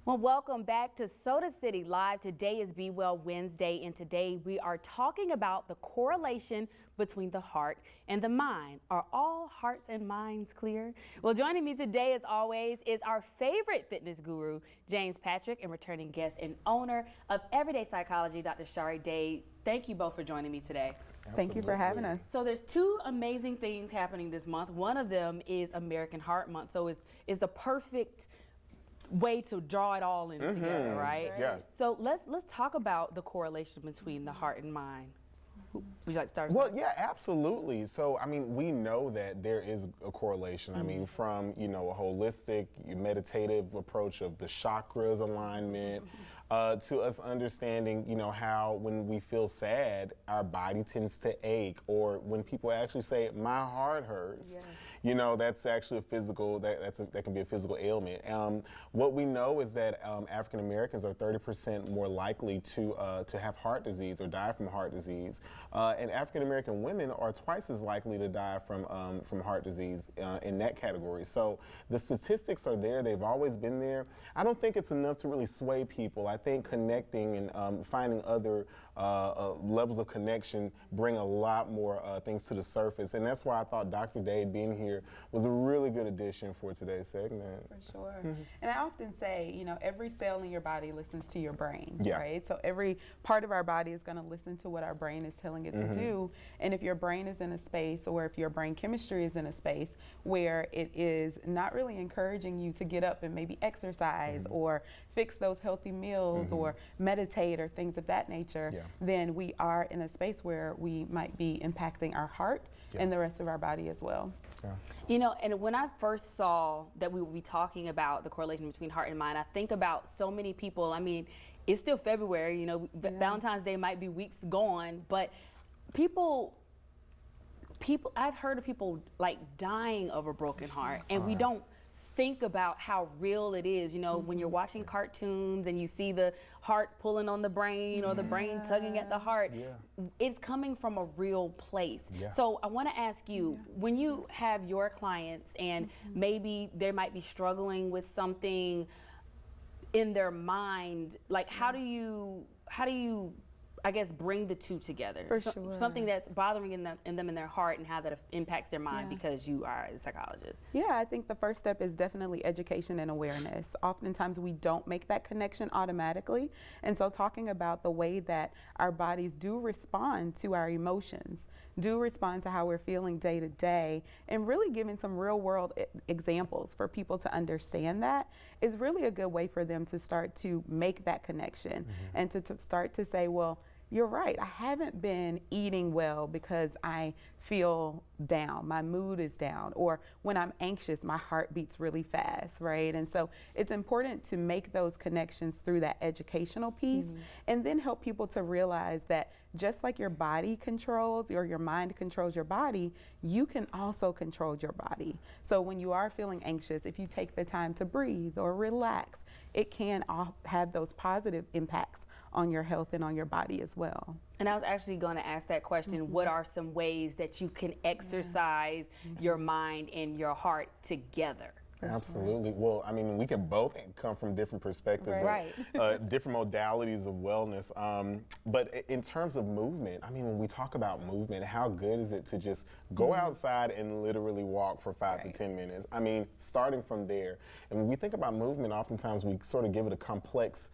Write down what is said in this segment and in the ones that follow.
Well, welcome back to Soda City Live. Today is Be Well Wednesday, and today we are talking about the correlation between the heart and the mind. Are all hearts and minds clear? Well, joining me today, as always, is our favorite fitness guru, James Patrick, and returning guest and owner of Everyday Psychology, Dr. Shari Day. Thank you both for joining me today. Thank you for having us. So there's two amazing things happening this month. One of them is American Heart Month, so it's the perfect way to draw it all in together, right? Yeah. So let's talk about the correlation between the heart and mind. Would you like to start? Well, yeah, absolutely. So, I mean, we know that there is a correlation. I mean, from, a holistic, meditative approach of the chakras alignment, to us understanding, how when we feel sad, our body tends to ache, or when people actually say, my heart hurts, that's actually a physical, that can be a physical ailment. What we know is that African Americans are 30% more likely to have heart disease or die from heart disease. And African American women are twice as likely to die from heart disease in that category. So the statistics are there. They've always been there. I don't think it's enough to really sway people. I think connecting and finding other levels of connection bring a lot more things to the surface. And that's why I thought Dr. Day being here was a really good addition for today's segment. For sure. And I often say, every cell in your body listens to your brain, right? So every part of our body is going to listen to what our brain is telling it to do. And if your brain is in a space, or if your brain chemistry is in a space where it is not really encouraging you to get up and maybe exercise or fix those healthy meals or meditate or things of that nature, then we are in a space where we might be impacting our heart and the rest of our body as well. And when I first saw that we would be talking about the correlation between heart and mind, I think about so many people. I mean, it's still February, Valentine's Day might be weeks gone, but people, I've heard of people like dying of a broken heart, and we don't think about how real it is. When you're watching cartoons and you see the heart pulling on the brain or the brain tugging at the heart, it's coming from a real place. So I want to ask you, when you have your clients and maybe they might be struggling with something in their mind, like how do you I guess bring the two together? For sure. Something that's bothering them in their heart, and how that impacts their mind, because you are a psychologist. Yeah, I think the first step is definitely education and awareness. Oftentimes we don't make that connection automatically. And so talking about the way that our bodies do respond to our emotions, do respond to how we're feeling day to day, and really giving some real world examples for people to understand that is really a good way for them to start to make that connection and to start to say, well, you're right, I haven't been eating well because I feel down, my mood is down, or when I'm anxious, my heart beats really fast, right? And so it's important to make those connections through that educational piece, and then help people to realize that just like your body controls, or your mind controls your body, you can also control your body. So when you are feeling anxious, if you take the time to breathe or relax, it can have those positive impacts on your health and on your body as well. And I was actually going to ask that question, what are some ways that you can exercise your mind and your heart together? Absolutely. Well, I mean, we can both come from different perspectives, different modalities of wellness. But in terms of movement, I mean, when we talk about movement, how good is it to just go outside and literally walk for 5 to 10 minutes? I mean, starting from there. And when we think about movement, oftentimes we sort of give it a complex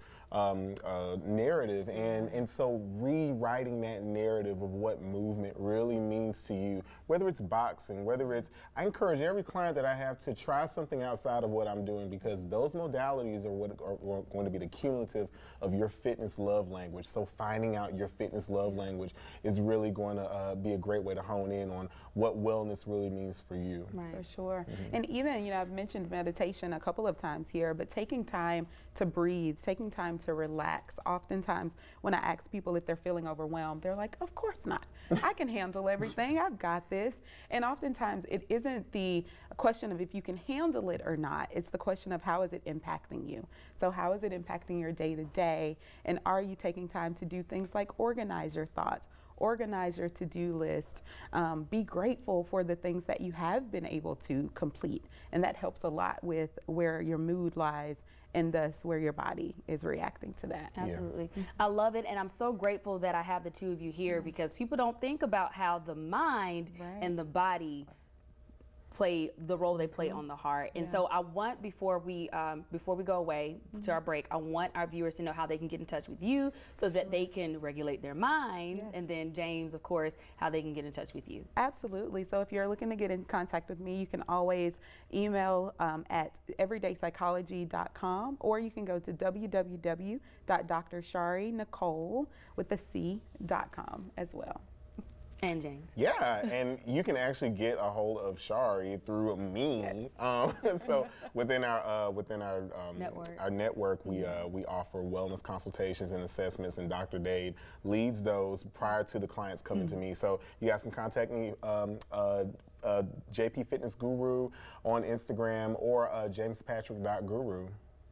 narrative, and so rewriting that narrative of what movement really means to you, whether it's boxing, whether it's, I encourage every client that I have to try something outside of what I'm doing, because those modalities are what are going to be the cumulative of your fitness love language. So finding out your fitness love language is really going to be a great way to hone in on what wellness really means for you. For sure. And even, I've mentioned meditation a couple of times here, but taking time to breathe, taking time to relax. Oftentimes when I ask people if they're feeling overwhelmed, they're like, of course not. I can handle everything. I've got this. And oftentimes it isn't the question of if you can handle it or not. It's the question of how is it impacting you. So how is it impacting your day to day? And are you taking time to do things like organize your thoughts, organize your to-do list, be grateful for the things that you have been able to complete. And that helps a lot with where your mood lies and thus where your body is reacting to that. Absolutely. I love it, and I'm so grateful that I have the two of you here because people don't think about how the mind and the body play the role they play on the heart. And so I want, before we go away to our break, I want our viewers to know how they can get in touch with you so that they can regulate their minds, and then James, of course, how they can get in touch with you. Absolutely. So if you're looking to get in contact with me, you can always email at everydaypsychology.com, or you can go to www.drsharinicole.com as well. And James. Yeah, and you can actually get a hold of Shari through me. So within our network, we offer wellness consultations and assessments, and Dr. Dade leads those prior to the clients coming to me. So you guys can contact me, JP Fitness Guru on Instagram, or jamespatrick.guru.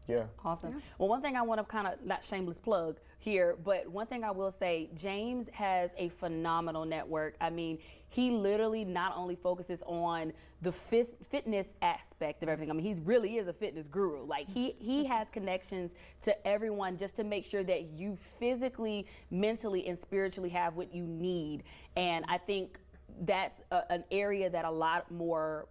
Yeah. Awesome. Well, one thing I want to kind of, not shameless plug here, but one thing I will say, James has a phenomenal network. I mean, he literally not only focuses on the fitness aspect of everything. I mean, he really is a fitness guru. Like, he has connections to everyone just to make sure that you physically, mentally, and spiritually have what you need. And I think that's an area that a lot more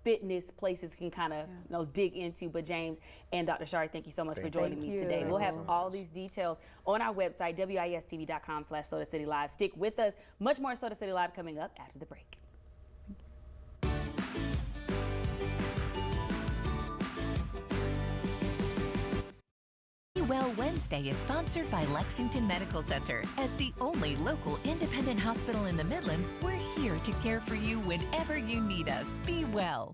fitness places can kind of dig into. But James and Dr. Shari, thank you so much for joining me today. We'll have all these details on our website, wistv.com/SodaCityLive. Stick with us. Much more Soda City Live coming up after the break. Well Wednesday is sponsored by Lexington Medical Center. As the only local independent hospital in the Midlands, we're here to care for you whenever you need us. Be well.